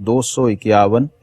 251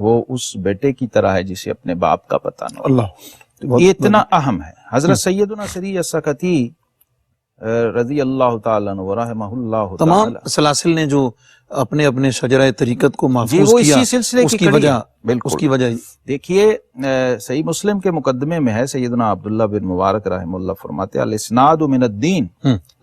وہ اس بیٹے کی طرح ہے جسے اپنے باپ کا پتہ نہ ہو. اللہ یہ اتنا اہم ہے. حضرت سیدنا سری السکتی رضی اللہ تعالیٰ عنہ ورحمہ اللہ تمام تعالیٰ، سلاسل نے جو اپنے اپنے شجرہ طریقت کو جی محفوظ وہ کیا، اسی سلسلے اس کی کی کڑی وجہ ہے. بالکل اس کی وجہ دیکھیے صحیح مسلم کے مقدمے میں ہے، سیدنا عبداللہ بن مبارک رحمہ اللہ فرماتے ہیں الاسناد من الدین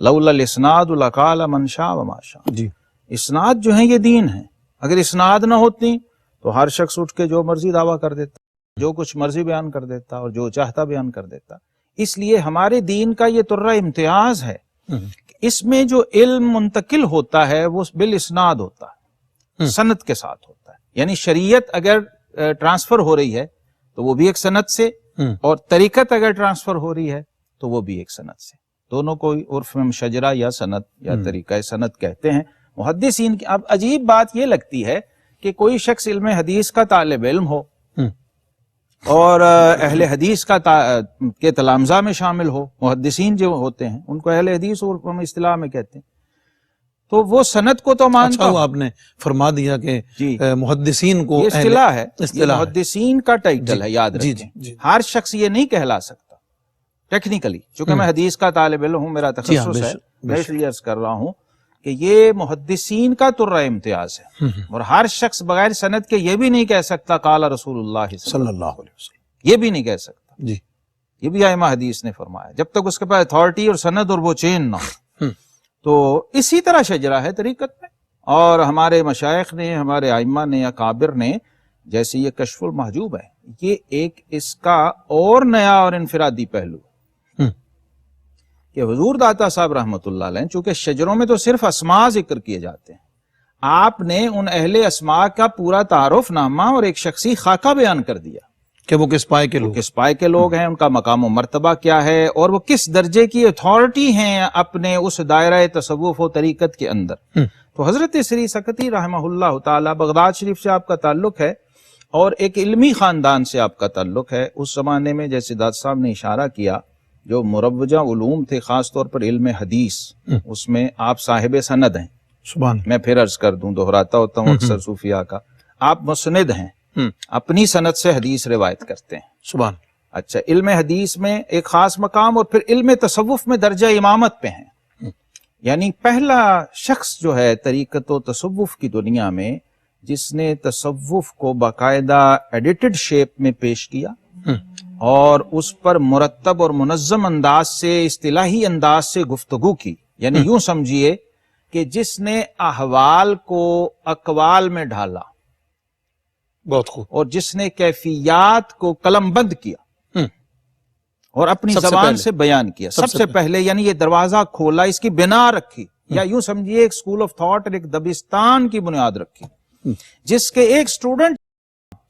لولا الاسناد لقال من شاء وما شاء. جی اسناد جو ہیں یہ دین ہیں، اگر اسناد نہ ہوتی تو ہر شخص اٹھ کے جو مرضی دعویٰ کر دیتا، جو کچھ مرضی بیان کر دیتا اور جو چاہتا بیان کر دیتا. اس لیے ہمارے دین کا یہ ترہ امتیاز ہے، اس میں جو علم منتقل ہوتا ہے وہ بالاسناد ہوتا ہے، سند کے ساتھ ہوتا ہے. یعنی شریعت اگر ٹرانسفر ہو رہی ہے تو وہ بھی ایک سند سے، اور طریقت اگر ٹرانسفر ہو رہی ہے تو وہ بھی ایک سند سے. دونوں کو عرف میں شجرہ یا سند یا طریقہ سند کہتے ہیں. محدثین کی اب عجیب بات یہ لگتی ہے کہ کوئی شخص علم حدیث کا طالب علم ہو اور اہل حدیث کے تلامذہ میں شامل ہو. محدثین جو ہوتے ہیں ان کو اہل حدیث اور ہم اصطلاح میں کہتے ہیں، تو وہ سند کو تو مانتا اچھا وہ آپ نے فرما دیا کہ جی محدثین کو یہ اصطلاح ہے، یہ اصطلاح ہے. محدثین کا ٹائٹل ہے، یاد جی رکھیں. جی ہر شخص یہ نہیں کہلا سکتا ٹیکنیکلی، چونکہ میں حدیث کا طالب علم ہوں، میرا جی ہاں، تخصص بے ہے، شک، میں اس لیے عرض کر رہا ہوں کہ یہ محدثین کا ترہ امتیاز ہے. اور ہر شخص بغیر سند کے یہ بھی نہیں کہہ سکتا قال رسول اللہ صلی اللہ علیہ وسلم. یہ بھی نہیں کہہ سکتا. جی یہ بھی ائمہ حدیث نے فرمایا جب تک اس کے پاس اتھارٹی اور سند اور وہ چین نہ ہو. تو اسی طرح شجرہ ہے طریقت میں، اور ہمارے مشائخ نے، ہمارے ائمہ نے، اکابر نے، جیسے یہ کشف المحجوب ہے، یہ ایک اس کا اور نیا اور انفرادی پہلو کہ حضور داتا صاحب رحمۃ اللہ علیہ، چونکہ شجروں میں تو صرف اسماء ذکر کیے جاتے ہیں، آپ نے ان اہل اسماء کا پورا تعارف نامہ اور ایک شخصی خاکہ بیان کر دیا کہ وہ کس پائے کے وہ لوگ کس پائے کے لوگ ہیں، ان کا مقام و مرتبہ کیا ہے، اور وہ کس درجے کی اتھارٹی ہیں اپنے اس دائرہ تصوف و طریقت کے اندر. تو حضرت سری سکتی رحمہ اللہ تعالی، بغداد شریف سے آپ کا تعلق ہے اور ایک علمی خاندان سے آپ کا تعلق ہے. اس زمانے میں جیسے داد صاحب نے اشارہ کیا، جو مروجہ علوم تھے، خاص طور پر علم حدیث، اس میں آپ صاحب سند ہیں. سبحان میں پھر عرض کر دوں، دہراتا ہوتا ہوں اکثر صوفیاء کا، آپ مسند ہیں، اپنی سند سے حدیث روایت کرتے ہیں. سبحان. اچھا، علم حدیث میں ایک خاص مقام، اور پھر علم تصوف میں درجہ امامت پہ ہیں. یعنی پہلا شخص جو ہے طریقت و تصوف کی دنیا میں جس نے تصوف کو باقاعدہ ایڈیٹڈ شیپ میں پیش کیا اور اس پر مرتب اور منظم انداز سے، اصطلاحی انداز سے گفتگو کی. یعنی یوں سمجھیے کہ جس نے احوال کو اقوال میں ڈھالا، بہت خوب. اور جس نے کیفیات کو قلم بند کیا اور اپنی سب سے زبان پہلے. سے بیان کیا، سب سے پہلے. یعنی یہ دروازہ کھولا، اس کی بنا رکھی، یا یوں سمجھیے ایک اسکول آف تھاٹ اور ایک دبستان کی بنیاد رکھی، جس کے ایک سٹوڈنٹ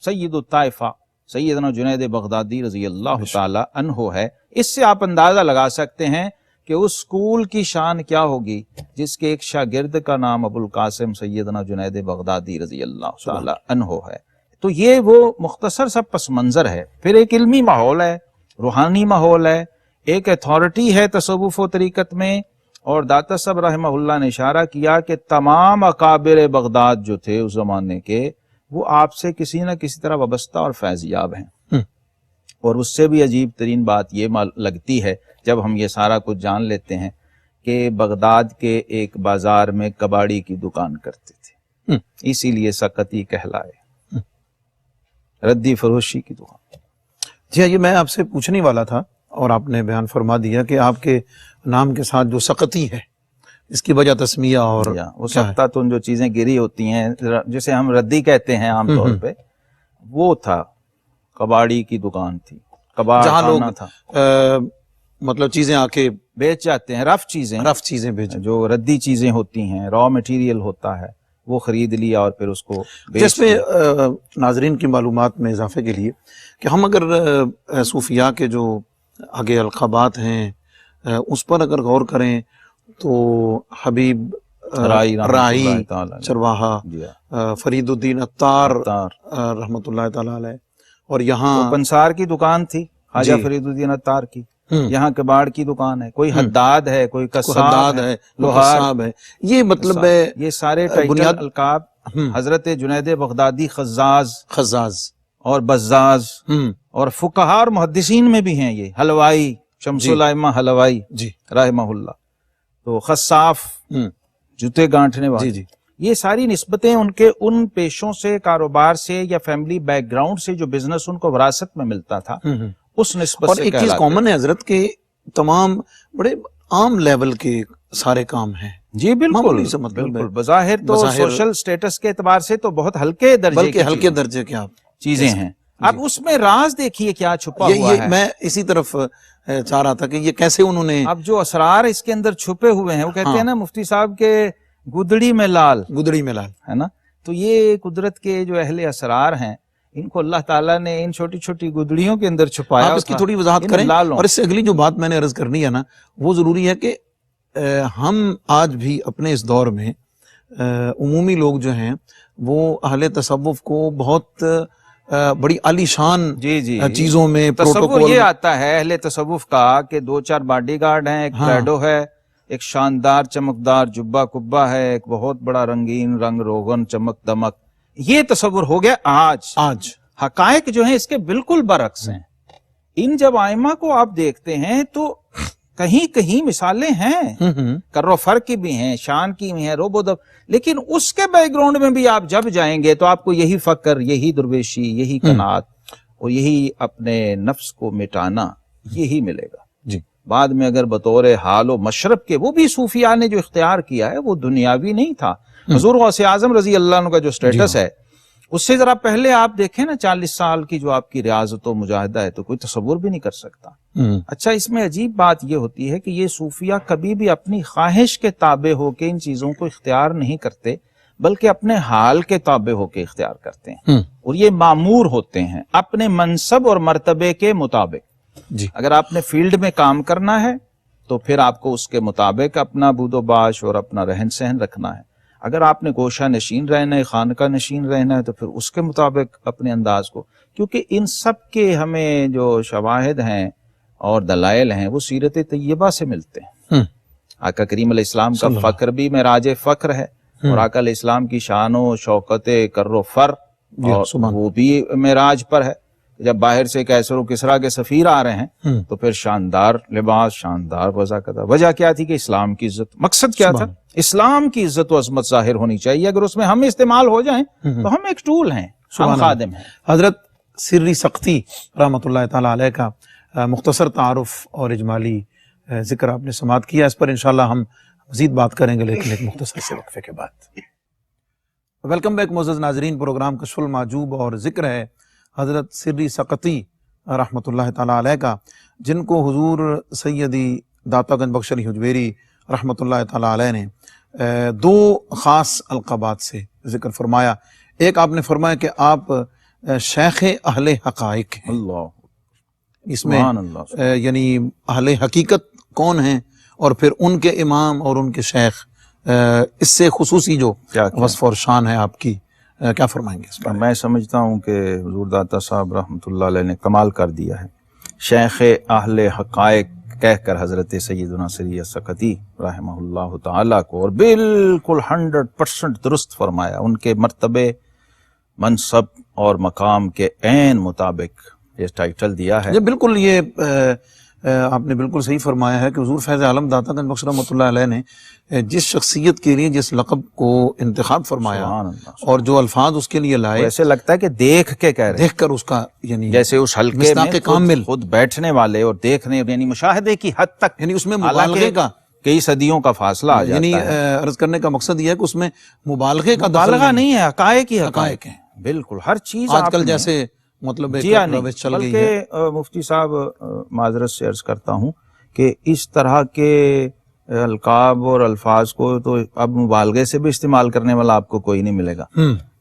سید الطائفہ سیدنا جنید بغدادی رضی اللہ تعالی عنہ ہے. اس سے آپ اندازہ لگا سکتے ہیں کہ اس اسکول کی شان کیا ہوگی جس کے ایک شاگرد کا نام ابو القاسم سیدنا جنید بغدادی رضی اللہ تعالی عنہ ہے. تو یہ وہ مختصر سا پس منظر ہے. پھر ایک علمی ماحول ہے، روحانی ماحول ہے، ایک اتھارٹی ہے تصوف و طریقت میں. اور داتا صاحب رحمہ اللہ نے اشارہ کیا کہ تمام اکابر بغداد جو تھے اس زمانے کے، وہ آپ سے کسی نہ کسی طرح وابستہ اور فیض یاب ہیں. اور اس سے بھی عجیب ترین بات یہ لگتی ہے جب ہم یہ سارا کچھ جان لیتے ہیں کہ بغداد کے ایک بازار میں کباڑی کی دکان کرتے تھے، اسی لیے سکتی کہلائے، ردی فروشی کی دکان. جی یہ میں آپ سے پوچھنے والا تھا اور آپ نے بیان فرما دیا کہ آپ کے نام کے ساتھ جو سقطی ہے اس کی وجہ تسمیہ اور وہ سقطاتن جو چیزیں گری ہوتی ہیں جسے ہم ردی کہتے ہیں عام طور پہ، وہ تھا، کباڑی کی دکان تھی، کباڑ جہاں لوگ تھا، مطلب چیزیں آ کے بیچ جاتے ہیں، رف چیزیں بیچ، جو ردی چیزیں ہوتی ہیں، را مٹیریل ہوتا ہے، وہ خرید لیا اور پھر اس کو جس میں ناظرین کی معلومات میں اضافے کے لیے کہ ہم اگر صوفیاء کے جو آگے القابات ہیں اس پر اگر غور کریں تو حبیب رائی چرواہا، فرید الدین عطار رحمۃ اللہ تعالی علیہ، اور یہاں پنسار کی دکان تھی خواجہ فرید الدین عطار کی، یہاں کباڑ کی دکان ہے، کوئی حداد ہے، کوئی قصاب ہے، لوہار ہے. یہ مطلب ہے یہ سارے ٹائٹل القاب حضرت جنید بغدادی خزاز خزاز اور بزاز اور فقہا اور محدثین میں بھی ہیں یہ، حلوائی شمس الائمہ حلوائی جی رحمہ اللہ، تو خصاف جوتے گانٹھنے والے، جی یہ ساری نسبتیں ان کے ان پیشوں سے، کاروبار سے یا فیملی بیک گراؤنڈ سے جو بزنس ان کو وراثت میں ملتا تھا اس نسبت اور سے ایک چیز کہلاتے کامن ہے حضرت کہ تمام بڑے عام لیول کے سارے کام ہیں، جی بالکل معمولی سے مطلب ہے، بالکل، بظاہر تو بظاہر سوشل سٹیٹس کے اعتبار سے تو بہت ہلکے درجے بلکہ کی ہلکے درجے کے آپ چیزیں ہیں۔ اب اس میں راز دیکھیے کیا چھپا ہوا یہ ہے، میں اسی طرف چاہ رہا تھا کہ یہ کیسے انہوں نے اب جو اسرار اس کے اندر چھپے ہوئے ہیں، وہ کہتے ہیں نا مفتی صاحب کے گدڑی میں لال گدڑی میں لال، ہے نا، تو یہ قدرت کے جو اہل اسرار ہیں ان کو اللہ تعالیٰ نے ان چھوٹی چھوٹی گدڑیوں کے اندر چھپایا۔ آپ اس کی تھوڑی وضاحت کریں، اور اس سے اگلی جو بات میں نے عرض کرنی ہے نا، وہ ضروری ہے کہ ہم آج بھی اپنے اس دور میں عمومی لوگ جو ہیں وہ اہل تصوف کو بہت بڑی عالی شان چیزوں میں تصور یہ آتا ہے اہل تصوف کا کہ 2-4 باڈی گارڈ ہیں، ایک پریڈو ہے، ایک شاندار چمکدار جبہ کبا ہے، ایک بہت بڑا رنگین رنگ روغن چمک دمک، یہ تصور ہو گیا آج۔ حقائق جو ہیں اس کے بالکل برعکس ہیں۔ ان جب آئمہ کو آپ دیکھتے ہیں تو کہیں کہیں مثالیں ہیں، کرو فر کی بھی ہیں، شان کی بھی ہیں، روب و دب، لیکن اس کے بیک گراؤنڈ میں بھی آپ جب جائیں گے تو آپ کو یہی فقر، یہی درویشی، یہی قناعت اور یہی اپنے نفس کو مٹانا یہی ملے گا۔ جی بعد میں اگر بطور حال و مشرب کے وہ بھی صوفیاء نے جو اختیار کیا ہے وہ دنیاوی نہیں تھا۔ حضور غوث اعظم رضی اللہ عنہ کا جو سٹیٹس ہے اس سے ذرا پہلے آپ دیکھیں نا 40 سال کی جو آپ کی ریاضت و مجاہدہ ہے تو کوئی تصور بھی نہیں کر سکتا۔ اچھا اس میں عجیب بات یہ ہوتی ہے کہ یہ صوفیاء کبھی بھی اپنی خواہش کے تابع ہو کے ان چیزوں کو اختیار نہیں کرتے بلکہ اپنے حال کے تابع ہو کے اختیار کرتے ہیں، اور یہ مامور ہوتے ہیں اپنے منصب اور مرتبے کے مطابق۔ جی اگر آپ نے فیلڈ میں کام کرنا ہے تو پھر آپ کو اس کے مطابق اپنا بود و باش اور اپنا رہن سہن رکھنا ہے، اگر آپ نے گوشہ نشین رہنا ہے، خانقاہ نشین رہنا ہے تو پھر اس کے مطابق اپنے انداز کو، کیونکہ ان سب کے ہمیں جو شواہد ہیں اور دلائل ہیں وہ سیرت طیبہ سے ملتے ہیں۔ آقا کریم علیہ السلام کا فقر بھی معراج فقر ہے، اور آقا علیہ السلام کی شان و شوکت کر و فر اور وہ بھی معراج پر ہے۔ جب باہر سے کیسر و کسریٰ کے سفیر آ رہے ہیں تو پھر شاندار لباس، شاندار وجہ کیا تھی کہ اسلام کی عزت، مقصد کیا تھا؟ اسلام کی عزت و عظمت ظاہر ہونی چاہیے، اگر اس میں ہم استعمال ہو جائیں تو ہم ایک ٹول ہیں، ہم خادم ہیں۔ حضرت سری سقطی رحمۃ اللہ تعالی علیہ کا مختصر تعارف اور اجمالی ذکر آپ نے سماعت کیا، اس پر انشاءاللہ ہم مزید بات کریں گے لیکن ایک مختصر سے وقفے کے بعد۔ ویلکم بیک معزز ناظرین، پروگرام کشف المحجوب اور ذکر ہے حضرت سری سقطی رحمۃ اللہ تعالی علیہ کا، جن کو حضور سیدی داتا گنج بخش علی حجویری رحمۃ اللہ تعالی علیہ نے 2 خاص القابات سے ذکر فرمایا۔ ایک آپ نے فرمایا کہ آپ شیخ اہل حقائق ہیں۔ اللہ، اس میں یعنی اہل حقیقت کون ہیں اور پھر ان کے امام اور ان کے شیخ، اس سے خصوصی جو وصف اور شان ہے آپ کی، کیا فرمائیں گے اس پر؟ میں سمجھتا ہوں کہ حضور داتا صاحب رحمۃ اللہ علیہ نے کمال کر دیا ہے، شیخ اہل حقائق کہہ کر حضرت سیدنا سری سقطی رحمہ اللہ تعالیٰ کو، اور بالکل 100% درست فرمایا، ان کے مرتبے، منصب اور مقام کے عین مطابق یہ ٹائٹل دیا ہے۔ یہ بالکل، یہ آپ نے بالکل صحیح فرمایا ہے کہ حضور فیض عالم داتا گنج بخش رحمۃ اللہ علیہ نے جس شخصیت کے لیے جس لقب کو انتخاب فرمایا اور جو الفاظ اس کے لیے لائے، ایسے لگتا ہے کہ دیکھ کے کہہ رہے، دیکھ کر اس کا یعنی جیسے اس حلقے میں خود بیٹھنے والے اور دیکھنے، یعنی مشاہدے کی حد تک، یعنی اس میں مبالغے کا کئی صدیوں کا فاصلہ آ جاتا ہے۔ یعنی عرض کرنے کا مقصد یہ ہے کہ اس میں مبالغے کا مبالغہ نہیں ہے، حقائق ہی حقائق ہیں، بالکل ہر چیز آج کل جیسے مطلب روش چل گئی ہے۔ بلکہ مفتی صاحب معذرت سے عرض کرتا ہوں کہ اس طرح کے القاب اور الفاظ کو تو اب مبالغے سے بھی استعمال کرنے والا آپ کو کوئی نہیں ملے گا۔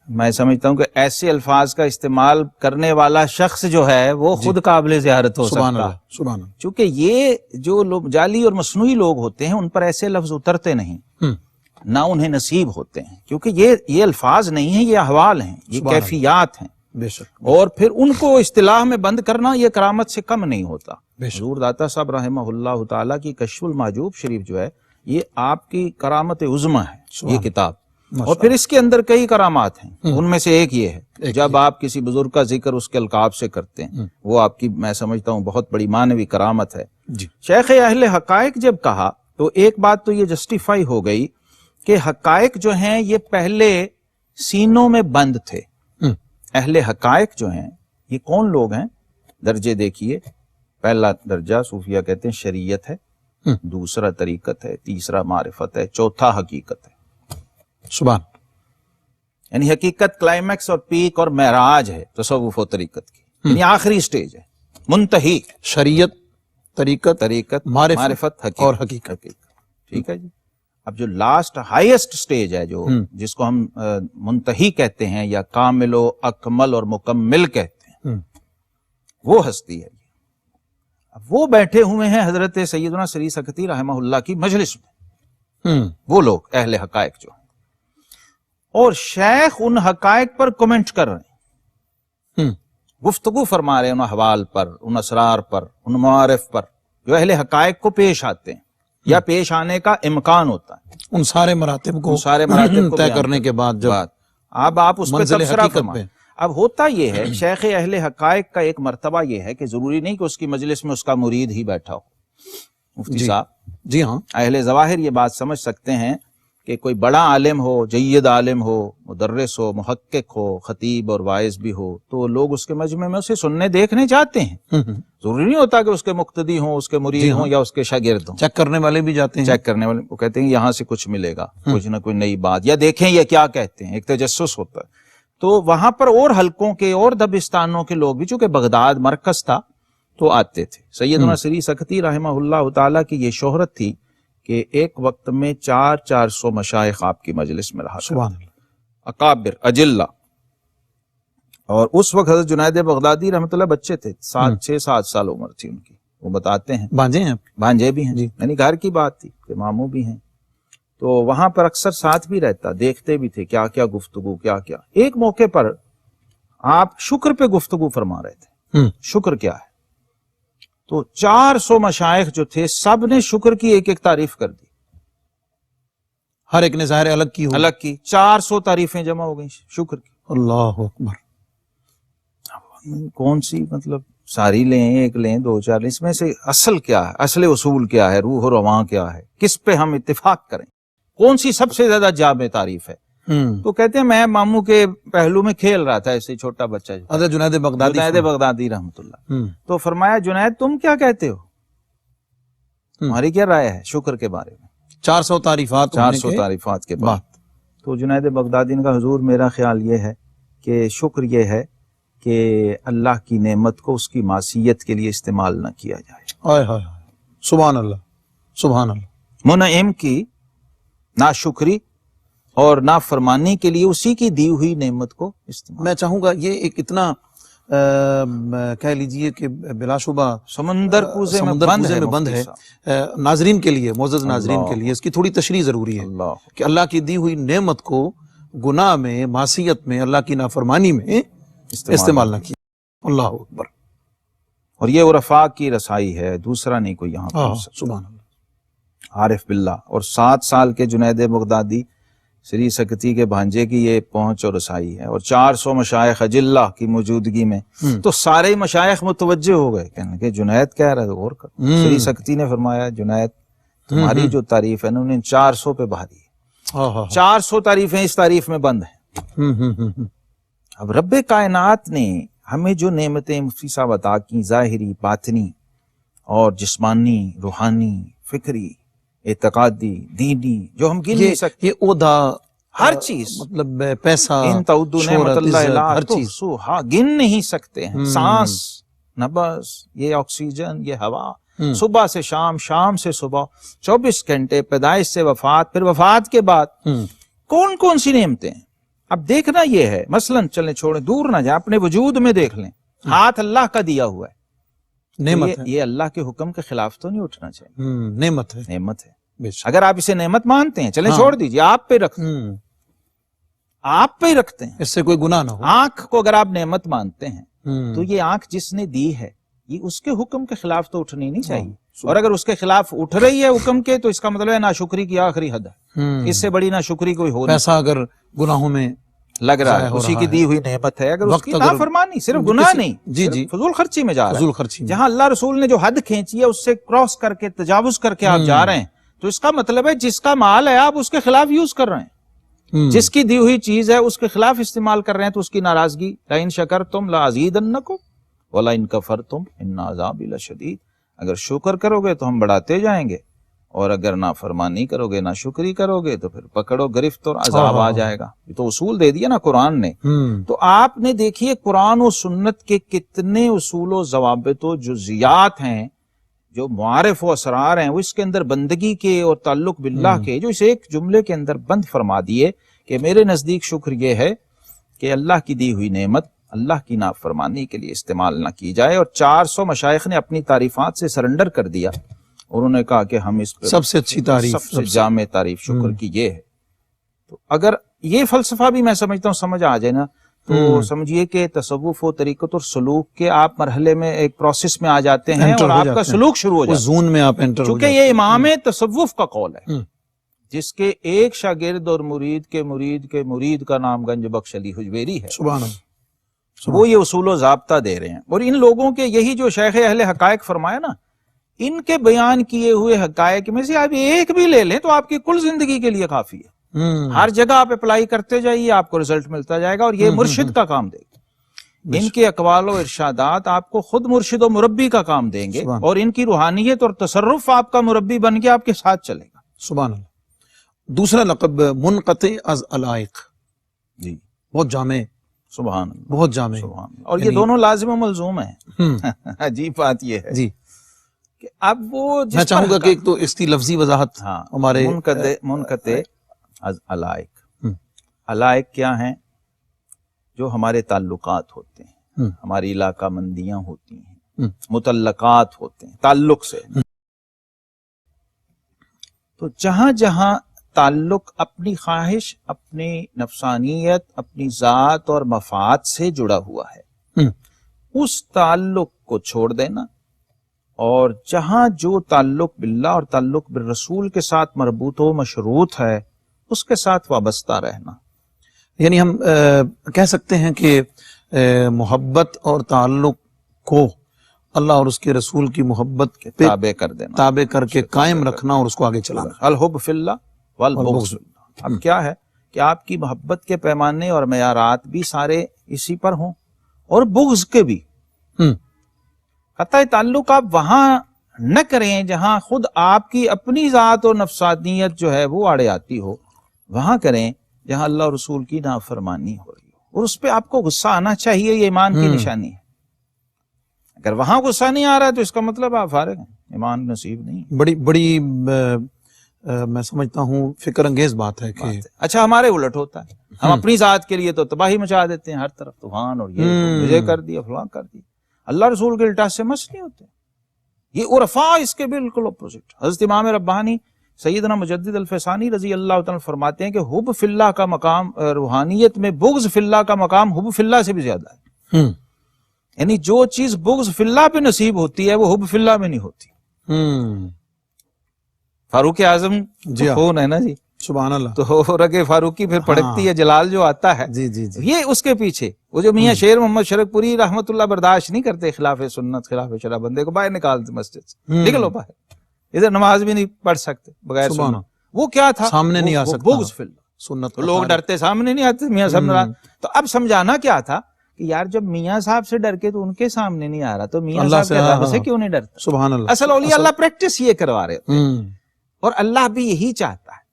میں سمجھتا ہوں کہ ایسے الفاظ کا استعمال کرنے والا شخص جو ہے وہ خود قابل زیارت ہو سکتا ہے، سبحان اللہ، چونکہ یہ جو لوگ جعلی اور مصنوعی لوگ ہوتے ہیں ان پر ایسے لفظ اترتے نہیں، نہ انہیں نصیب ہوتے ہیں، کیونکہ یہ الفاظ نہیں ہیں، یہ احوال ہیں، یہ کیفیات ہیں، بے شک، اور پھر ان کو اصطلاح میں بند کرنا یہ کرامت سے کم نہیں ہوتا۔ حضور داتا صاحب رحمہ اللہ تعالیٰ کی کشف المحجوب شریف جو ہے یہ آپ کی کرامت عظمی ہے، یہ کتاب اور پھر اس کے اندر کئی کرامات ہیں، ان میں سے ایک یہ ہے جب آپ کسی بزرگ کا ذکر اس کے القاب سے کرتے ہیں، وہ آپ کی میں سمجھتا ہوں بہت بڑی معنوی کرامت ہے۔ شیخ اہل حقائق جب کہا تو ایک بات تو یہ جسٹیفائی ہو گئی کہ حقائق جو ہیں یہ پہلے سینوں میں بند تھے۔ اہل حقائق جو ہیں یہ کون لوگ ہیں؟ درجے دیکھیے، پہلا درجہ صوفیہ کہتے ہیں شریعت ہے، دوسرا طریقت ہے، تیسرا معرفت ہے، چوتھا حقیقت ہے۔ سبحان، یعنی حقیقت کلائمیکس اور پیک اور معراج ہے تصوف و طریقت کی، یعنی آخری سٹیج ہے، منتہی شریعت، طریقت، معرفت اور حقیقت۔ ٹھیک ہے جی۔ اب جو لاسٹ ہائیسٹ سٹیج ہے جو جس کو ہم منتہی کہتے ہیں یا کامل و اکمل اور مکمل کہتے ہیں، وہ ہستی ہے۔ اب وہ بیٹھے ہوئے ہیں حضرت سیدنا سری سکتی رحمہ اللہ کی مجلس میں، وہ لوگ اہل حقائق جو ہیں، اور شیخ ان حقائق پر کمنٹ کر رہے ہیں، گفتگو فرما رہے ہیں ان احوال پر، ان اسرار پر، ان معارف پر جو اہل حقائق کو پیش آتے ہیں یا پیش آنے کا امکان ہوتا ہے۔ ان سارے مراتب کو طے کرنے کے بعد جب اب آپ اس پہ منزل تبصرہ حقیقت فرمائیں۔ اب ہوتا یہ ہے شیخ اہل حقائق کا ایک مرتبہ یہ ہے کہ ضروری نہیں کہ اس کی مجلس میں اس کا مرید ہی بیٹھا ہو۔ مفتی صاحب جی ہاں، اہل ظواہر یہ بات سمجھ سکتے ہیں کہ کوئی بڑا عالم ہو، جید عالم ہو، مدرس ہو، محقق ہو، خطیب اور واعظ بھی ہو، تو لوگ اس کے مجمع میں اسے سننے دیکھنے جاتے ہیں۔ ضروری نہیں ہوتا کہ اس کے مقتدی ہوں، اس کے مرید ہوں یا اس کے شاگرد ہوں۔ چیک کرنے والے بھی جاتے ہیں، چیک کرنے والے وہ کہتے ہیں یہاں سے کچھ ملے گا، کچھ نہ کوئی نئی بات، یا دیکھیں یہ کیا کہتے ہیں، ایک تجسس ہوتا ہے۔ تو وہاں پر اور حلقوں کے اور دبستانوں کے لوگ بھی، چونکہ بغداد مرکز تھا، تو آتے تھے۔ سیدنا سری سکتی رحمہ اللہ تعالیٰ کی یہ شہرت تھی کہ ایک وقت میں 400 مشائخ آپ کی مجلس میں رہا سبحان اللہ، اکابر اجلہ۔ اور اس وقت حضرت جنید بغدادی رحمۃ اللہ بچے تھے، 6-7 سال عمر تھی ان کی، وہ بتاتے ہیں۔ بانجے ہیں آپ کے؟ بھانجے بھی ہیں، یعنی گھر کی بات تھی کہ ماموں بھی ہیں، تو وہاں پر اکثر ساتھ بھی رہتا، دیکھتے بھی تھے کیا کیا گفتگو کیا کیا۔ ایک موقع پر آپ شکر پہ گفتگو فرما رہے تھے، شکر کیا ہے، تو 400 مشائخ جو تھے سب نے شکر کی ایک ایک تعریف کر دی، ہر ایک نے ظاہر الگ کی، 400 تعریفیں جمع ہو گئی شکر کی۔ اللہ اکبر، کون سی مطلب ساری لیں، ایک لیں، 2-4 لیں، اس میں سے اصل کیا ہے، اصل اصول کیا ہے، روح و رواں کیا ہے، کس پہ ہم اتفاق کریں، کون سی سب سے زیادہ جامع تعریف ہے؟ تو کہتے ہیں میں ماموں کے پہلو میں کھیل رہا تھا ایسے چھوٹا بچہ، حضرت جنید بغدادی رحمۃ اللہ، تو فرمایا جنید تم کیا کہتے ہو، تمہاری کیا رائے ہے شکر کے بارے میں؟ 400 تعریفات 400 تعریفات کے بعد تو جنید بغدادی کا حضور میرا خیال یہ ہے کہ شکر یہ ہے کہ اللہ کی نعمت کو اس کی معصیت کے لیے استعمال نہ کیا جائے۔ سبحان اللہ، سبحان اللہ۔ منعم کی ناشکری اور نافرمانی کے لیے اسی کی دی ہوئی نعمت کو استعمال۔ میں چاہوں گا یہ ایک اتنا کہہ لیجئے کہ بلا شبہ سمندر کوزے میں بند ہے، ناظرین کے لیے، معزز ناظرین کے لیے اس کی تھوڑی تشریح ضروری ہے کہ اللہ کی دی ہوئی نعمت کو گناہ میں، معصیت میں، اللہ کی نافرمانی میں استعمال نہ کیا۔ اللہ اکبر۔ اور یہ عرفاء کی رسائی ہے، دوسرا نہیں کوئی یہاں پر۔ سبحان اللہ، عارف باللہ۔ اور 7 سال کے جنید بغدادی سری سکتی کے بھانجے کی یہ پہنچ اور رسائی ہے، اور 400 مشائخ اجلہ کی موجودگی میں تو سارے مشائخ متوجہ ہو گئے، کہنے کہ جنید کہہ رہا ہے غور کر۔ سری سکتی نے فرمایا جنید تمہاری جو تعریف ہے نا انہیں 400 پہ بہا دی، 400 تعریفیں اس تعریف میں بند ہیں۔ اب رب کائنات نے ہمیں جو نعمتیں مفتی صاحب عطا کی، ظاہری، باطنی اور جسمانی، روحانی، فکری، اعتقادی، دینی، جو ہم گن نہیں سکتے، یہ عہدہ، ہر چیز، مطلب پیسہ، ان تعدوا نعمت اللہ لا ہر چیز تحصوها، گن نہیں سکتے ہیں۔ سانس، نبض، یہ آکسیجن، یہ ہوا، صبح سے شام، شام سے صبح، 24 گھنٹے، پیدائش سے وفات، پھر وفات کے بعد کون کون سی نعمتیں ہیں۔ اب دیکھنا یہ ہے، مثلاً چلیں چھوڑیں، دور نہ جائیں، اپنے وجود میں دیکھ لیں، ہاتھ اللہ کا دیا ہوا ہے، نعمت ہے، یہ اللہ کے حکم کے خلاف تو نہیں اٹھنا چاہیے، نعمت ہے، نعمت ہے۔ اگر آپ اسے نعمت مانتے ہیں چلیں چھوڑ دیجئے، آپ پہ رکھتے ہیں، آپ پہ ہی رکھتے ہیں، اس سے کوئی گناہ نہ ہو۔ آنکھ کو اگر آپ نعمت مانتے ہیں تو یہ آنکھ جس نے دی ہے یہ اس کے حکم کے خلاف تو اٹھنی نہیں چاہیے۔ اور اگر اس کے خلاف اٹھ رہی ہے حکم کے تو اس کا مطلب ہے ناشکری کی آخری حد ہے، اس سے بڑی ناشکری کوئی ہو نہیں۔ پیسہ اگر گناہوں میں لگ رہا ضائع ہے، ہو اسی رہا کی ہے، دی ہوئی نعمت ہے، اگر اس وقت کی اگر نافرمانی صرف گناہ کسی- نہیں، جی صرف جی فضول خرچی میں جا رہا فضول ہے، خرچی میں، جہاں اللہ رسول نے جو حد کھینچی ہے اس سے کراس کر کے تجاوز کر کے آپ جا رہے ہیں، تو اس کا مطلب ہے جس کا مال ہے آپ اس کے خلاف یوز کر رہے ہیں، جس کی دی ہوئی چیز ہے اس کے خلاف استعمال کر رہے ہیں، تو اس کی ناراضگی لَإِن شَكَرْتُمْ لَأَزِيدَنَّكُمْ وَلَإِن كَفَرْتُمْ إِنَّ عَذَابِي لَشَدِيدٌ، اگر شکر کرو گے تو ہم بڑھاتے جائیں گے، اور اگر نافرمانی کرو گے، ناشکری کرو گے تو پھر پکڑو گرفت اور عذاب آ جائے گا۔ یہ تو اصول دے دیا نا قرآن نے۔ تو آپ نے دیکھیے قرآن و سنت کے کتنے اصول و ضوابط و جزیات ہیں جو معارف و اسرار ہیں، وہ اس کے اندر بندگی کے اور تعلق باللہ کے جو اس ایک جملے کے اندر بند فرما دیے کہ میرے نزدیک شکر یہ ہے کہ اللہ کی دی ہوئی نعمت اللہ کی نافرمانی کے لیے استعمال نہ کی جائے، اور 400 مشائخ نے اپنی تعریفات سے سرنڈر کر دیا، اور انہوں نے کہا کہ ہم اس پہ سب سے اچھی تعریف، سب سے جامع تعریف شکر کی یہ ہے۔ تو اگر یہ فلسفہ بھی میں سمجھتا ہوں سمجھ آ جائے نا، تو سمجھیے کہ تصوف و طریقت اور سلوک کے آپ مرحلے میں ایک پروسیس میں آ جاتے ہیں انٹر اور ہو آپ جاتے کا ہیں، سلوک شروع ہو اس جاتا ہے، زون میں آپ انٹر ہو چونکہ جاتے یہ امام تصوف کا قول ہے، ہیں۔ جس کے ایک شاگرد اور مرید کے مرید کے مرید کا نام گنج بخش علی حجویری ہے، سبحان اللہ، وہ یہ اصول و ضابطہ دے رہے ہیں، اور ان لوگوں کے یہی جو شیخ اہل حقائق فرمایا نا، ان کے بیان کیے ہوئے حقائق میں سے آپ ایک بھی لے لیں تو آپ کی کل زندگی کے لیے کافی ہے، ہر جگہ آپ اپلائی کرتے جائیے، آپ کو رزلٹ ملتا جائے گا، اور یہ مرشد کا کام دے گا۔ ان کے اقوال و ارشادات آپ کو خود مرشد و مربی کا کام دیں گے، سبحان اور ان کی روحانیت اور تصرف آپ کا مربی بن کے آپ کے ساتھ چلے گا۔ سبحان اللہ۔ دوسرا لقب منقطع از علائق، جی بہت جامع، سبحان اللہ، بہت جامع، سبحان اللہ، اور یہ دونوں لازم و ملزوم ہیں۔ عجیب بات یہ ہے جی کہ اب وہ میں چاہوں گا کہ ایک تو اس کی لفظی وضاحت ہاں ہمارے منقطع از علائق، علائق کیا ہیں؟ جو ہمارے تعلقات ہوتے ہیں، ہماری علاقہ مندیاں ہوتی ہیں، متعلقات ہوتے ہیں تعلق سے، تو جہاں جہاں تعلق اپنی خواہش، اپنی نفسانیت، اپنی ذات اور مفاد سے جڑا ہوا ہے، اس تعلق کو چھوڑ دینا، اور جہاں جو تعلق باللہ اور تعلق بالرسول کے ساتھ مربوط و مشروط ہے اس کے ساتھ وابستہ رہنا۔ یعنی ہم کہہ سکتے ہیں کہ محبت اور تعلق کو اللہ اور اس کے رسول کی محبت کے تابع کر دینا، تابع کر کے قائم رکھنا اور اس کو آگے چلانا۔ الحب فی اللہ والبغض فی اللہ۔ اب کیا ہے کہ آپ کی محبت کے پیمانے اور معیارات بھی سارے اسی پر ہوں، اور بغض کے بھی۔ قطع تعلق آپ وہاں نہ کریں جہاں خود آپ کی اپنی ذات اور نفسانیت جو ہے وہ آڑے آتی ہو، وہاں کریں جہاں اللہ اور رسول کی نافرمانی ہو رہی ہو، اور اس پہ آپ کو غصہ آنا چاہیے، یہ ایمان کی نشانی ہے۔ اگر وہاں غصہ نہیں آ رہا ہے تو اس کا مطلب آپ فارغ ہیں، ایمان نصیب نہیں ہے۔ بڑی میں سمجھتا ہوں فکر انگیز بات ہے کہ اچھا ہمارے الٹ ہوتا ہے، ہم اپنی ذات کے لیے تو تباہی مچا دیتے ہیں، ہر طرف طوفان اور یہ مجھے کر دیا فلاں کر دیا، اللہ رسول کے الٹا سے مس نہیں ہوتے۔ یہ عرفاء اس کے بالکل اپوزٹ۔ حضرت امام ربانی سیدنا مجدد الفسانی رضی اللہ تعالیٰ فرماتے ہیں کہ حب فی اللہ کا مقام روحانیت میں بغض فی اللہ کا مقام حب فی اللہ سے بھی زیادہ ہے۔ یعنی جو چیز بغض فی اللہ پہ نصیب ہوتی ہے وہ حب فی اللہ میں نہیں ہوتی۔ فاروق اعظم خون ہے نا جی، سبحان اللہ، تو رگ فاروقی پھر پڑکتی ہے، جلال جو آتا ہے جی جی جی، یہ اس کے پیچھے وہ جو میاں شیر محمد شرک پوری رحمت اللہ برداشت نہیں کرتے، خلاف سنت خلاف شرع، بندے کو باہر نکالتے مسجد سے، نکلو باہر، ادھر نماز بھی نہیں پڑھ سکتے بغیر سنت۔ وہ کیا تھا؟ سامنے نہیں آ سکتا بغض فی اللہ، سنت، تو لوگ ڈرتے سامنے نہیں آتے میاں صاحب ناراض۔ تو اب سمجھانا کیا تھا کہ یار جب میاں صاحب سے ڈر کے تو ان کے سامنے نہیں آ رہا، تو میاں صاحب کے رب سے کیوں نہیں ڈرتا؟ سبحان اللہ، اصل اولیاء اللہ پریکٹس یہ کروا رہے تھے، اور اللہ بھی یہی چاہتا ہے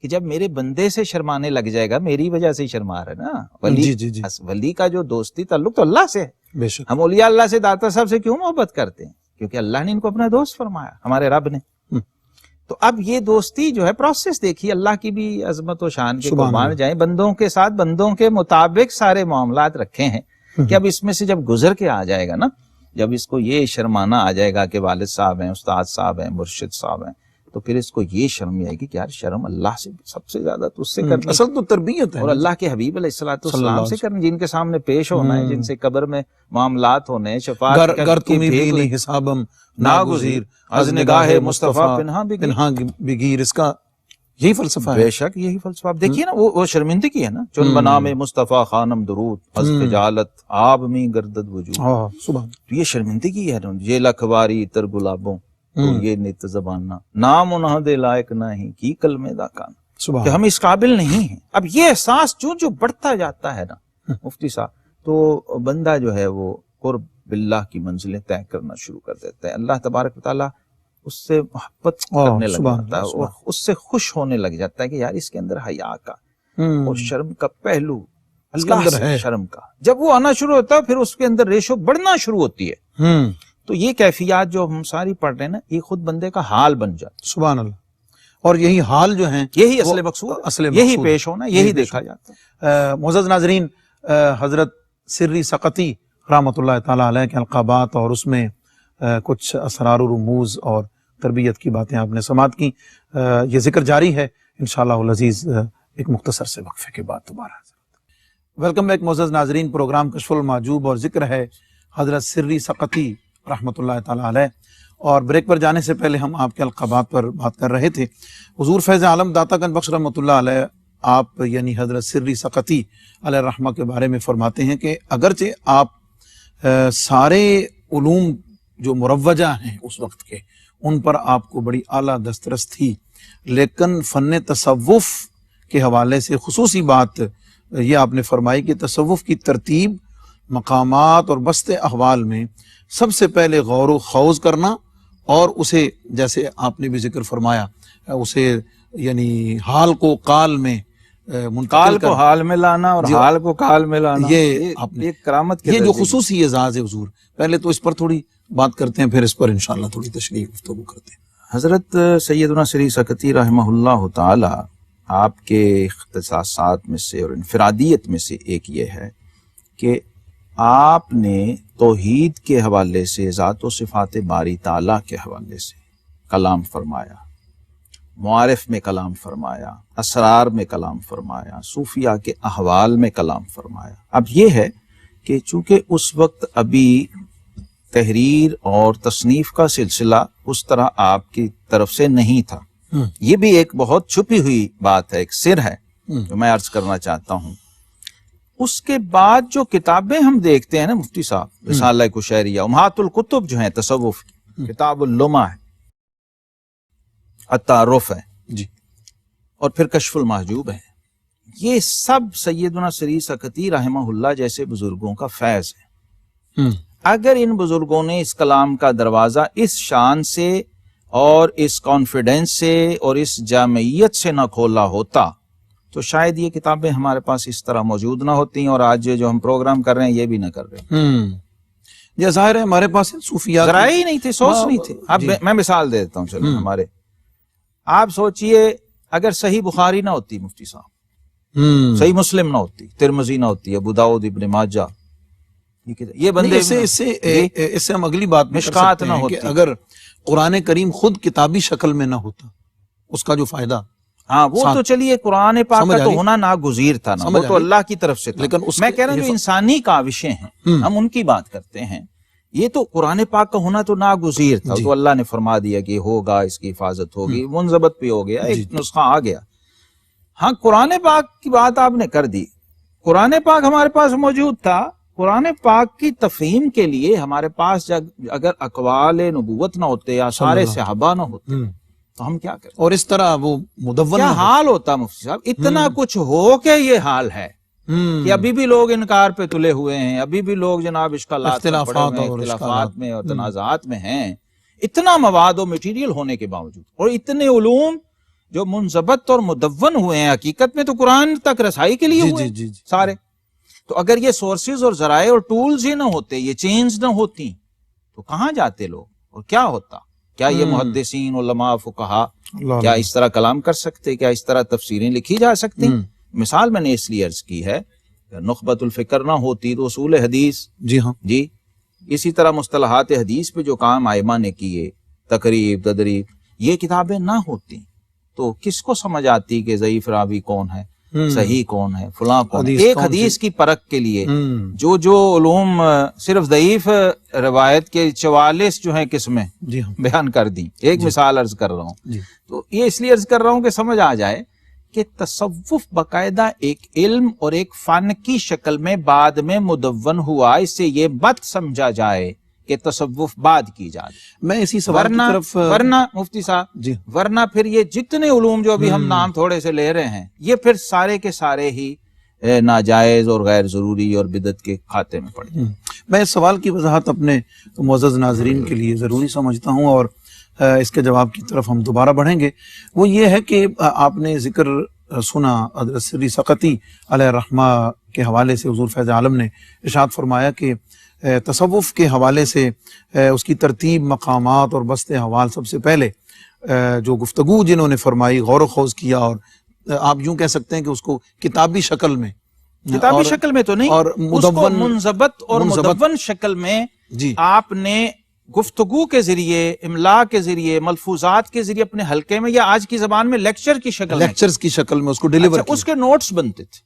کہ جب میرے بندے سے شرمانے لگ جائے گا، میری وجہ سے ہی شرما رہا ہے نا ولی، ولی کا جو دوستی تعلق تو اللہ سے ہے۔ بے شک، ہم اولیاء اللہ سے داتا صاحب سے کیوں محبت کرتے ہیں؟ کیونکہ اللہ نے ان کو اپنا دوست فرمایا، ہمارے رب نے۔ تو اب یہ دوستی جو ہے پروسیس دیکھیے، اللہ کی بھی عظمت و شان کے قربان جائیں، بندوں کے ساتھ بندوں کے مطابق سارے معاملات رکھے ہیں کہ اب اس میں سے جب گزر کے آ جائے گا نا، جب اس کو یہ شرمانا آ جائے گا کہ والد صاحب ہیں، استاد صاحب ہیں، مرشد صاحب ہیں، تو پھر اس کو یہ شرم آئے گی کہ یار شرم اللہ سے سب سے زیادہ تو اس سے کرنی اصل تو تربیت ہے اور اللہ کے حبیب علیہ السلام سے کرنی، جن کے سامنے پیش ہونا ہے، جن سے قبر میں معاملات ہونے ہیں، شفاعت گر تمہیں بیلی حسابم ناگزیر از نگاہ مصطفیٰ پنہاں بگیر، اس کا یہی فلسفہ ہے۔ بے شک یہی فلسفہ۔ آپ دیکھیے نا وہ شرمندگی ہے نا، چن بنام مصطفیٰ خانم درود از خجالت آب میں گردد وجود، سبحان تو یہ شرمندگی ہے، یہ لکھواری تر گلابوں تو یہ نت زبانہ نام انہاں دے لائق نہیں کی کلمے دا کان، کہ ہم اس قابل نہیں ہیں۔ اب یہ احساس جو بڑھتا جاتا ہے نا مفتی صاحب، تو بندہ جو ہے وہ قرب باللہ کی منزلیں طے کرنا شروع کر دیتا ہے، اللہ تبارک و تعالیٰ اس سے محبت کرنے لگ جاتا ہے اور اس سے خوش ہونے لگ جاتا ہے کہ یار اس کے اندر حیا کا اور شرم کا پہلو اللہ سے شرم کا جب وہ آنا شروع ہوتا ہے، پھر اس کے اندر ریشو بڑھنا شروع ہوتی ہے۔ تو یہ کیفیات جو ہم ساری پڑھ رہے ہیں نا، یہ خود بندے کا حال بن جاتا ہے۔ سبحان اللہ۔ اور یہی حال جو ہیں یہی اصل مقصود، یہی پیش ہونا، یہی دیکھا جاتا ہے۔ معزز ناظرین، حضرت سری سقطی رحمۃ اللہ تعالی علیہ کے القابات اور اس میں کچھ اسرار و رموز اور تربیت کی باتیں آپ نے سماعت کی، یہ ذکر جاری ہے انشاءاللہ العزیز ایک مختصر سے وقفے کے بعد دوبارہ۔ ویلکم بیک معزز ناظرین، پروگرام کشف المحجوب اور ذکر ہے حضرت سری سقطی رحمۃ اللہ تعالی علیہ، اور بریک پر جانے سے پہلے ہم آپ کے القابات پر بات کر رہے تھے۔ حضور فیض عالم داتا گنج بخش رحمۃ اللہ علیہ آپ یعنی حضرت سری سقطی علیہ الرحمہ کے بارے میں فرماتے ہیں کہ اگرچہ آپ سارے علوم جو مروجہ ہیں اس وقت کے ان پر آپ کو بڑی اعلیٰ دسترس تھی، لیکن فن تصوف کے حوالے سے خصوصی بات یہ آپ نے فرمائی کہ تصوف کی ترتیب، مقامات اور بسط احوال میں سب سے پہلے غور و خوض کرنا، اور اسے جیسے آپ نے بھی ذکر فرمایا اسے یعنی حال کو قال میں قال کو حال میں لانا اور حال کو قال میں لانا، یہ ایک کرامت کے یہ جو خصوصی اعزاز ہے حضور، پہلے تو اس پر تھوڑی بات کرتے ہیں، پھر اس پر انشاءاللہ تھوڑی تشریح گفتگو کرتے ہیں۔ حضرت سیدنا سری سقطی رحمہ اللہ تعالی آپ کے اختصاصات میں سے اور انفرادیت میں سے ایک یہ ہے کہ آپ نے توحید کے حوالے سے، ذات و صفات باری تعالیٰ کے حوالے سے کلام فرمایا، معارف میں کلام فرمایا، اسرار میں کلام فرمایا، صوفیہ کے احوال میں کلام فرمایا۔ اب یہ ہے کہ چونکہ اس وقت ابھی تحریر اور تصنیف کا سلسلہ اس طرح آپ کی طرف سے نہیں تھا، یہ بھی ایک بہت چھپی ہوئی بات ہے، ایک سر ہے جو میں عرض کرنا چاہتا ہوں۔ اس کے بعد جو کتابیں ہم دیکھتے ہیں نا مفتی صاحب، رسالہ قشیریہ، امہات الکتب جو ہیں تصوف کی، کتاب اللمع ہے، التعارف ہے جی، اور پھر کشف المحجوب ہے، یہ سب سیدنا سری سقطی رحمہ اللہ جیسے بزرگوں کا فیض ہے۔ اگر ان بزرگوں نے اس کلام کا دروازہ اس شان سے اور اس کانفیڈنس سے اور اس جامعیت سے نہ کھولا ہوتا تو شاید یہ کتابیں ہمارے پاس اس طرح موجود نہ ہوتی، اور آج جو ہم پروگرام کر رہے ہیں یہ بھی نہ کر رہے۔ یہ ظاہر ہے ہمارے پاس صوفیات ذرائع ہی نہیں تھے، سورس نہیں تھے۔ اب میں مثال دے دیتا ہوں، چلو ہمارے، آپ سوچئے اگر صحیح بخاری نہ ہوتی مفتی صاحب، صحیح مسلم نہ ہوتی، ترمذی نہ ہوتی، ابو داؤد، ابن ماجہ، یہ بندے اس سے ہم اگلی بات میں مشکات نہ ہوتی کہ اگر قرآن کریم خود کتابی شکل میں نہ ہوتا، اس کا جو فائدہ، ہاں وہ تو چلیے قرآن پاک کا تو ہونا ناگزیر تھا نا، وہ تو اللہ کی طرف سے تھا، لیکن میں کہہ رہا ہوں جو انسانی کاوشیں ہیں ہم ان کی بات کرتے ہیں، یہ تو قرآن پاک کا ہونا تو ناگزیر تھا، تو اللہ نے فرما دیا کہ ہوگا، اس کی حفاظت ہوگی، منضبط بھی ہو گیا، ایک نسخہ آ گیا۔ ہاں قرآن پاک کی بات آپ نے کر دی، قرآن پاک ہمارے پاس موجود تھا، قرآن پاک کی تفہیم کے لیے ہمارے پاس اگر اقوال نبوت نہ ہوتے یا سارے صحابہ نہ ہوتے تو ہم کیا کریں، اور اس طرح وہ مدون کیا حال ہوتا مفتی صاحب؟ اتنا کچھ ہو کے یہ حال ہے کہ ابھی بھی لوگ انکار پہ تلے ہوئے ہیں، ابھی بھی لوگ جناب اختلافات میں اور تنازعات میں ہیں، اتنا مواد و مٹیریل ہونے کے باوجود، اور اتنے علوم جو منضبط اور مدون ہوئے ہیں، حقیقت میں تو قرآن تک رسائی کے لیے ہوئے سارے۔ تو اگر یہ سورسز اور ذرائع اور ٹولز ہی نہ ہوتے، یہ چینز نہ ہوتی، تو کہاں جاتے لوگ اور کیا ہوتا؟ کیا یہ محدثین، علماء، فقہا کیا اس طرح کلام کر سکتے؟ کیا اس طرح تفسیریں لکھی جا سکتی؟ مثال میں نے اس لیے عرض کی ہے، نخبۃ الفکر نہ ہوتی تو اصول حدیث، جی اسی طرح مصطلحات حدیث پہ جو کام ائمہ نے کیے، تقریب، تدریب، یہ کتابیں نہ ہوتی تو کس کو سمجھ آتی کہ ضعیف راوی کون ہے، صحیح کون ہے، فلاں کون ہے؟ ایک حدیث کی پرکھ کے لیے جو علوم صرف ضعیف روایت کے 44 جو ہیں قسمیں بیان کر دی. ایک مثال عرض کر رہا ہوں، تو یہ اس لیے عرض کر رہا ہوں کہ سمجھ آ جائے کہ تصوف باقاعدہ ایک علم اور ایک فن کی شکل میں بعد میں مدون ہوا. اس سے یہ مت سمجھا جائے کہ تصوف بعد کی جائے. میں اسی سوال کی طرف ورنہ مفتی صاحب ورنہ پھر یہ جتنے علوم جو ابھی ہم نام تھوڑے سے لے رہے ہیں یہ پھر سارے کے سارے ہی ناجائز اور غیر ضروری اور بدعت کے کھاتے میں پڑ جائیں. میں اس سوال کی وضاحت اپنے معزز ناظرین کے لیے ضروری سمجھتا ہوں اور اس کے جواب کی طرف ہم دوبارہ بڑھیں گے. وہ یہ ہے کہ آپ نے ذکر سنا حضرت سری سقطی علیہ الرحمہ کے حوالے سے حضور فیض عالم نے ارشاد فرمایا کہ تصوف کے حوالے سے اس کی ترتیب، مقامات اور بست احوال، سب سے پہلے جو گفتگو جنہوں نے فرمائی، غور و خوض کیا، اور آپ یوں کہہ سکتے ہیں کہ اس کو کتابی شکل میں، کتابی شکل میں تو نہیں، اور اس کو منضبط اور مدون شکل میں آپ نے گفتگو کے ذریعے، املا کے ذریعے، ملفوظات کے ذریعے اپنے حلقے میں یا آج کی زبان میں لیکچر کی شکل میں، لیکچرز کی شکل میں اس کو ڈیلیور کیا. اس کے نوٹس بنتے تھے.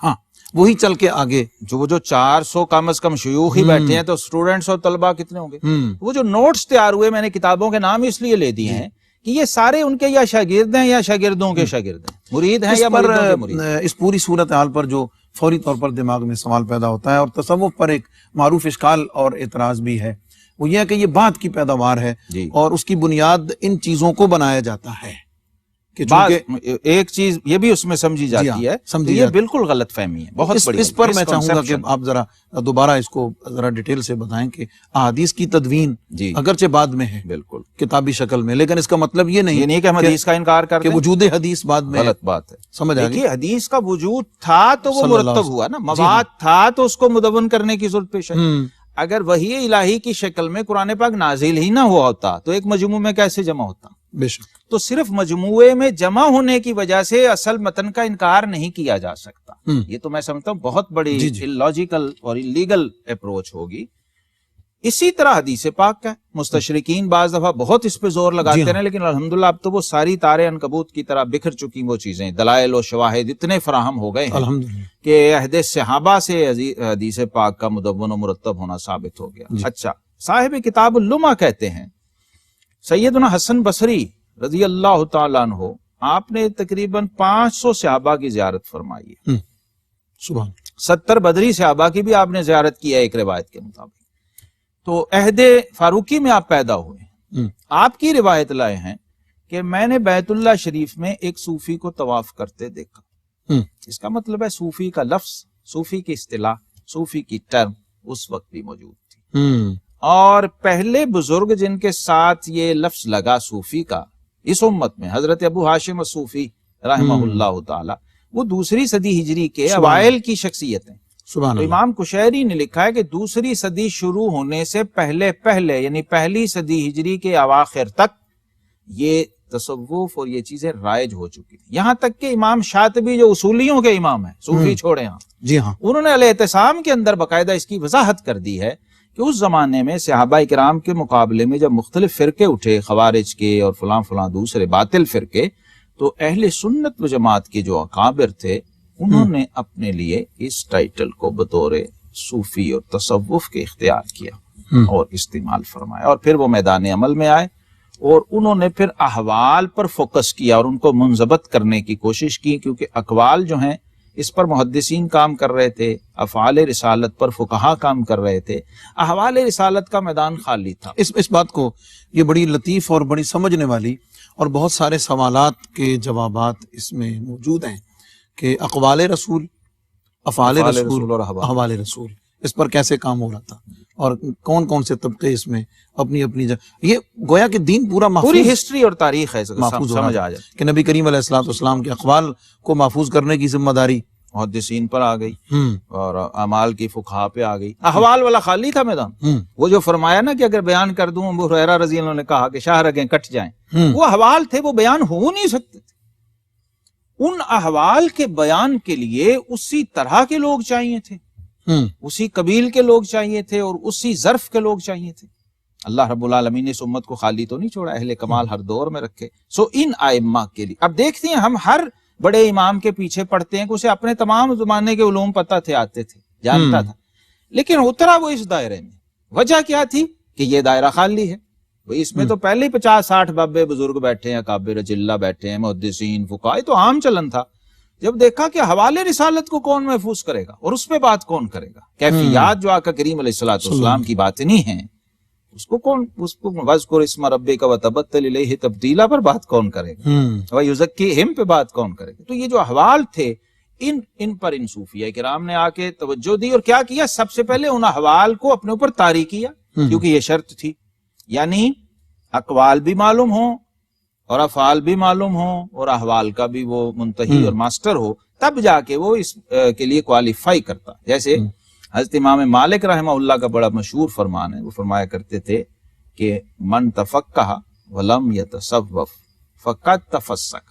ہاں، وہی چل کے آگے جو 400 کم از کم شیوخ ہی بیٹھے ہیں تو اسٹوڈنٹس اور طلباء کتنے ہوں گے. وہ جو نوٹس تیار ہوئے، میں نے کتابوں کے نام اس لیے لے دیے ہیں کہ یہ سارے ان کے یا شاگرد ہیں یا شاگردوں کے شاگرد ہیں، مرید ہیں یا مریدوں کے مرید. اس پوری صورتحال پر جو فوری طور پر دماغ میں سوال پیدا ہوتا ہے، اور تصوف پر ایک معروف اشکال اور اعتراض بھی ہے، وہ یہ ہے کہ یہ بعد کی پیداوار ہے اور اس کی بنیاد ان چیزوں کو بنایا جاتا ہے. ایک چیز یہ بھی اس میں سمجھی جاتی ہے، یہ بالکل غلط فہمی ہے، بہت بڑی. اس پر میں چاہوں گا کہ آپ ذرا دوبارہ اس کو ذرا ڈیٹیل سے بتائیں کہ احادیث کی تدوین اگرچہ بعد میں ہے بالکل کتابی شکل میں، لیکن اس کا مطلب یہ نہیں کہ ہم حدیث کا انکار کرتے ہیں، کہ وجود حدیث بعد میں. غلط بات ہے. سمجھ آ گئی؟ حدیث کا وجود تھا تو وہ مرتب ہوا نا، مواد تھا تو اس کو مدون کرنے کی ضرورت پیش آئی. اگر وحی الہی کی شکل میں قرآن پاک نازل ہی نہ ہوا ہوتا تو ایک مجموع میں کیسے جمع ہوتا؟ بے شک. تو صرف مجموعے میں جمع ہونے کی وجہ سے اصل متن کا انکار نہیں کیا جا سکتا. یہ تو میں سمجھتا ہوں بہت بڑی illogical اور illegal اپروچ ہوگی. اسی طرح حدیث پاک کا مستشرقین بعض دفعہ بہت اس پہ زور لگاتے ہیں، لیکن الحمدللہ اب تو وہ ساری تارے عنکبوت کی طرح بکھر چکی وہ چیزیں، دلائل و شواہد اتنے فراہم ہو گئے ہیں کہ عہد صحابہ سے حدیث پاک کا مدون و مرتب ہونا ثابت ہو گیا. اچھا، صاحب کتاب اللمع کہتے ہیں سیدنا حسن بصری رضی اللہ تعالیٰ عنہ، آپ نے تقریباً 500 صحابہ کی زیارت فرمائی ہے. 70 بدری صحابہ کی بھی آپ نے زیارت کی ہے ایک روایت کے مطابق. تو عہد فاروقی میں آپ پیدا ہوئے. آپ کی روایت لائے ہیں کہ میں نے بیت اللہ شریف میں ایک صوفی کو طواف کرتے دیکھا. اس کا مطلب ہے صوفی کا لفظ، صوفی کی اصطلاح، صوفی کی ٹرم اس وقت بھی موجود تھی. اور پہلے بزرگ جن کے ساتھ یہ لفظ لگا صوفی کا اس امت میں حضرت ابو ہاشم الصوفی رحمہ اللہ تعالی، وہ 2ری صدی ہجری کے اوائل کی شخصیت ہیں. تو امام کشیری نے لکھا ہے کہ 2ری صدی شروع ہونے سے پہلے یعنی پہلی صدی ہجری کے اواخر تک یہ تصوف اور یہ چیزیں رائج ہو چکی تھی. یہاں تک کہ امام شاطبی جو اصولیوں کے امام ہیں، صوفی چھوڑے ہاں، انہوں نے الاعتصام کے اندر باقاعدہ اس کی وضاحت کر دی ہے کہ اس زمانے میں صحابہ کرام کے مقابلے میں جب مختلف فرقے اٹھے، خوارج کے اور فلاں دوسرے باطل فرقے، تو اہل سنت و جماعت کے جو اکابر تھے انہوں نے اپنے لیے اس ٹائٹل کو بطور صوفی اور تصوف کے اختیار کیا اور استعمال فرمایا. اور پھر وہ میدان عمل میں آئے اور انہوں نے پھر احوال پر فوکس کیا اور ان کو منضبط کرنے کی کوشش کی، کیونکہ اقوال جو ہیں اس پر محدثین کام کر رہے تھے، افعال رسالت پر فقہا کام کر رہے تھے، احوال رسالت کا میدان خالی تھا. اس بات کو یہ بڑی لطیف اور بڑی سمجھنے والی اور بہت سارے سوالات کے جوابات اس میں موجود ہیں کہ اقوال رسول، افعال رسول اور احوال رسول، اس پر کیسے کام ہو رہا تھا اور کون کون سے طبقے اس میں اپنی اپنی جگہ. یہ گویا کہ دین پورا محفوظ، پوری ہسٹری اور تاریخ ہے، محفوظ سمجھ آ جائے کہ نبی کریم علیہ الصلوۃ والسلام کے اقوال کو محفوظ کرنے کی ذمہ داری محدثین پر آ گئی اور اعمال کی فقہا پہ آ گئی. احوال والا خالی تھا میدان. وہ جو فرمایا نا کہ اگر بیان کر دوں، ابو ہریرہ رضی اللہ عنہ نے کہا کہ شاہ رگیں کٹ جائیں، وہ احوال تھے، وہ بیان ہو نہیں سکتے تھے. ان احوال کے بیان کے لیے اسی طرح کے لوگ چاہیے تھے، اسی قبیل کے لوگ چاہیے تھے اور اسی ظرف کے لوگ چاہیے تھے. اللہ رب العالمین نے اس امت کو خالی تو نہیں چھوڑا، اہل کمال ہر دور میں رکھے. سو ان ائمہ کے لیے اب دیکھتے ہیں ہم ہر بڑے امام کے پیچھے پڑھتے ہیں کہ اسے اپنے تمام زمانے کے علوم پتہ تھے، آتے تھے، جانتا تھا، لیکن اترا وہ اس دائرے میں. وجہ کیا تھی کہ یہ دائرہ خالی ہے. اس میں تو پہلے ہی 50-60 بابے بزرگ بیٹھے ہیں، اکابر اجلہ بیٹھے ہیں، محدثین، فقہاء، تو عام چلن تھا. جب دیکھا کہ حوالے رسالت کو کون محفوظ کرے گا اور اس پہ بات کون کرے گا، کیفیات جو آقا کریم علیہ السلام کی باطنی ہیں اس کو کون، اس کو وَاذْكُرِ اسْمَ رَبِّكَ وَتَبَتَّلْ إِلَيْهِ تَبْتِيلًا پر بات کون کرے گا، وَيُزَكِّيهِمْ پہ بات کون کرے گا. تو یہ جو احوال تھے ان پر ان صوفیہ کرام نے آ کے توجہ دی اور کیا کیا، سب سے پہلے ان احوال کو اپنے اوپر طاری کیا، کیونکہ یہ شرط تھی، یعنی اقوال بھی معلوم ہوں اور افعال بھی معلوم ہوں اور احوال کا بھی وہ منتہی اور ماسٹر ہو، تب جا کے وہ اس کے لیے کوالیفائی کرتا. جیسے حضرت امام مالک رحمہ اللہ کا بڑا مشہور فرمان ہے، وہ فرمایا کرتے تھے کہ من تفقہ ولم یتصوف فقد تفسق،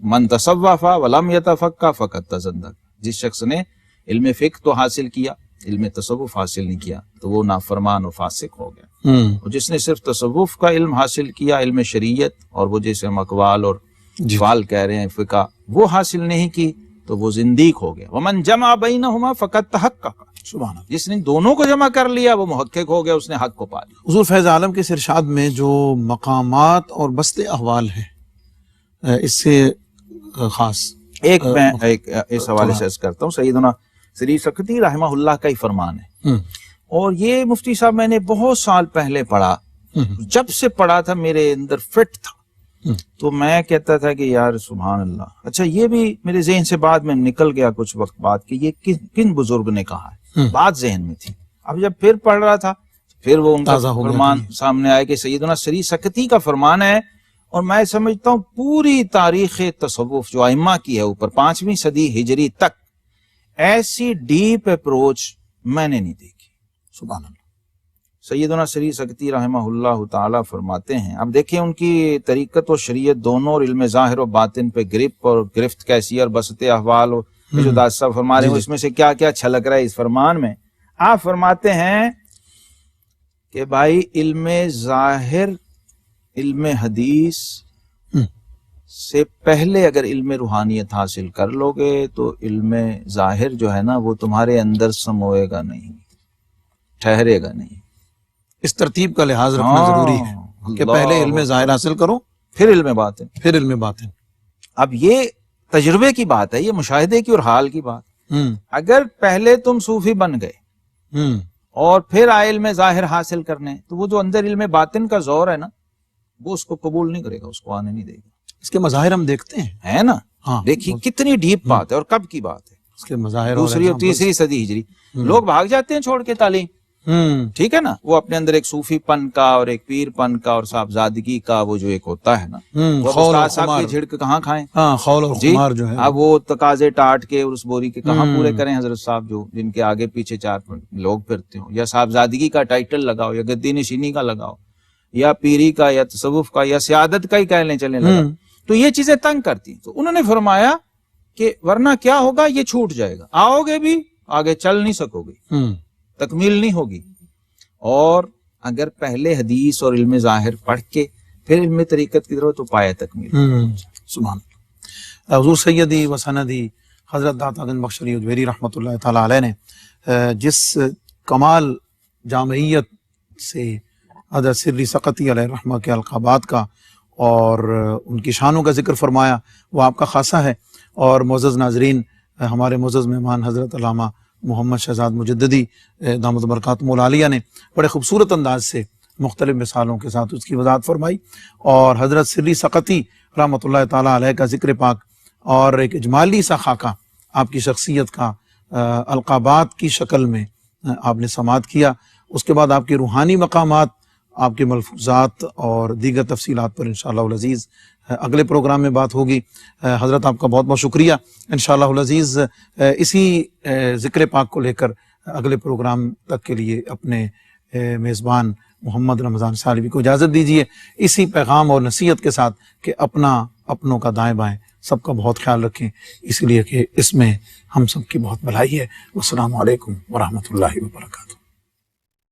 من تصوف ولم یتفقہ فقد تزندق. جس شخص نے علم فقہ تو حاصل کیا، علم تصوف حاصل نہیں کیا، تو وہ نافرمان و فاسق ہو گیا. اور جس نے صرف تصوف کا علم حاصل کیا، علم شریعت، اور وہ جیسے ہم اقوال اور افعال کہہ رہے ہیں، فقہ، وہ حاصل نہیں کی تو وہ زندیق ہو گیا. ومن جمع بینہما فقد تحقق، سبحان اللہ. جس نے دونوں کو جمع کر لیا وہ محقق ہو گیا، اس نے حق کو پا لیا. حضور فیض عالم کے اس ارشاد میں جو مقامات اور بسط احوال ہیں، اس سے خاص ایک میں اس حوالے سے عرض کرتا ہوں، سیدنا سری سکتی رحمہ اللہ کا ہی فرمان ہے، اور یہ مفتی صاحب میں نے بہت سال پہلے پڑھا. جب سے پڑھا تھا میرے اندر فٹ تھا، تو میں کہتا تھا کہ یار سبحان اللہ. اچھا یہ بھی میرے ذہن سے بعد میں نکل گیا کچھ وقت بعد کہ یہ کن بزرگ نے کہا ہے، بات ذہن میں تھی. اب جب پھر پڑھ رہا تھا پھر وہ ان کا فرمان سامنے آیا کہ سیدنا سری سکتی کا فرمان ہے. اور میں سمجھتا ہوں پوری تاریخ تصوف جو ائمہ کی ہے اوپر 5ویں صدی ہجری تک ایسی ڈیپ اپروچ میں نے نہیں دیکھی. سبحان اللہ. سیدنا سری سکتی رحمہ اللہ تعالی فرماتے ہیں، اب دیکھیں ان کی طریقت و شریعت دونوں اور علم ظاہر و باطن پہ گرپ اور گرفت کیسی اور بسط احوال جو داد صاحب فرما رہے ہیں اس میں سے کیا کیا چھلک رہا ہے اس فرمان میں. آپ فرماتے ہیں کہ بھائی علم ظاہر، علم حدیث سے پہلے اگر علم روحانیت حاصل کر لو گے تو علم ظاہر جو ہے نا وہ تمہارے اندر سموئے گا نہیں، ٹھہرے گا نہیں. اس ترتیب کا لحاظ رکھنا ضروری ہے کہ پہلے علم ظاہر حاصل کرو پھر علم باطن، پھر علم باطن. اب یہ تجربے کی بات ہے، یہ مشاہدے کی اور حال کی بات. اگر پہلے تم صوفی بن گئے اور پھر آئے علم ظاہر حاصل کرنے، تو وہ جو اندر علم باطن کا زور ہے نا وہ اس کو قبول نہیں کرے گا، اس کو آنے نہیں دے گا. اس کے مظاہر ہم دیکھتے ہیں، ہے نا. دیکھیے کتنی ڈیپ بات ہے اور کب کی بات ہے. اس کے مظاہر دوسری اور تیسری صدی ہجری. لوگ بھاگ جاتے ہیں چھوڑ کے تعلیم، ٹھیک ہے نا. وہ اپنے اندر ایک صوفی پن کا اور ایک پیر پن کا اور صاحبزادگی کا وہ جو ایک ہوتا ہے نا، وہ استاد صاحب کی جھڑک کہاں کھائیں. خول اور خمار جو ہے، اب وہ تقاضے ٹاٹ کے اور اس بوری کے کہاں پورے کریں حضرت صاحب، جو جن کے آگے پیچھے 4 لوگ پھرتے ہوں. یا صاحبزادگی کا ٹائٹل لگاؤ، یا گدی نشینی کا لگاؤ، یا پیری کا، یا تصوف کا، یا سیادت کا ہی کہہ لیں چلیں لگا. تو یہ چیزیں تنگ کرتی ہیں. تو انہوں نے فرمایا کہ ورنہ کیا ہوگا، یہ چھوٹ جائے گا، آؤ گے بھی آگے چل نہیں سکو گے، تکمیل نہیں ہوگی. اور اگر پہلے حدیث اور علم ظاہر پڑھ کے پھر علم طریقت کی طرف تو پایا تکمیل. سبحان اللہ. حضور سیدی و سندی حضرت داتا گنج بخش علی اجویری رحمۃ اللہ تعالی علیہ نے جس کمال جامعیت سے حضرت سری سقطی علیہ الرحمہ کے القابات کا اور ان کی شانوں کا ذکر فرمایا، وہ آپ کا خاصہ ہے. اور معزز ناظرین، ہمارے معزز مہمان حضرت علامہ محمد شہزاد مجددی دامت برکاتہم العالیہ نے بڑے خوبصورت انداز سے مختلف مثالوں کے ساتھ اس کی وضاحت فرمائی. اور حضرت سری سقطی رحمۃ اللہ تعالیٰ علیہ کا ذکر پاک اور ایک اجمالی سا خاکہ آپ کی شخصیت کا القابات کی شکل میں آپ نے سماعت کیا. اس کے بعد آپ کے روحانی مقامات، آپ کے ملفوظات اور دیگر تفصیلات پر انشاءاللہ العزیز اگلے پروگرام میں بات ہوگی. حضرت آپ کا بہت بہت شکریہ. انشاءاللہ العزیز اسی ذکر پاک کو لے کر اگلے پروگرام تک کے لیے اپنے میزبان محمد رمضان سالوی کو اجازت دیجیے، اسی پیغام اور نصیحت کے ساتھ کہ اپنوں کا دائیں بائیں سب کا بہت خیال رکھیں، اس لیے کہ اس میں ہم سب کی بہت بھلائی ہے. والسلام علیکم ورحمۃ اللہ وبرکاتہ.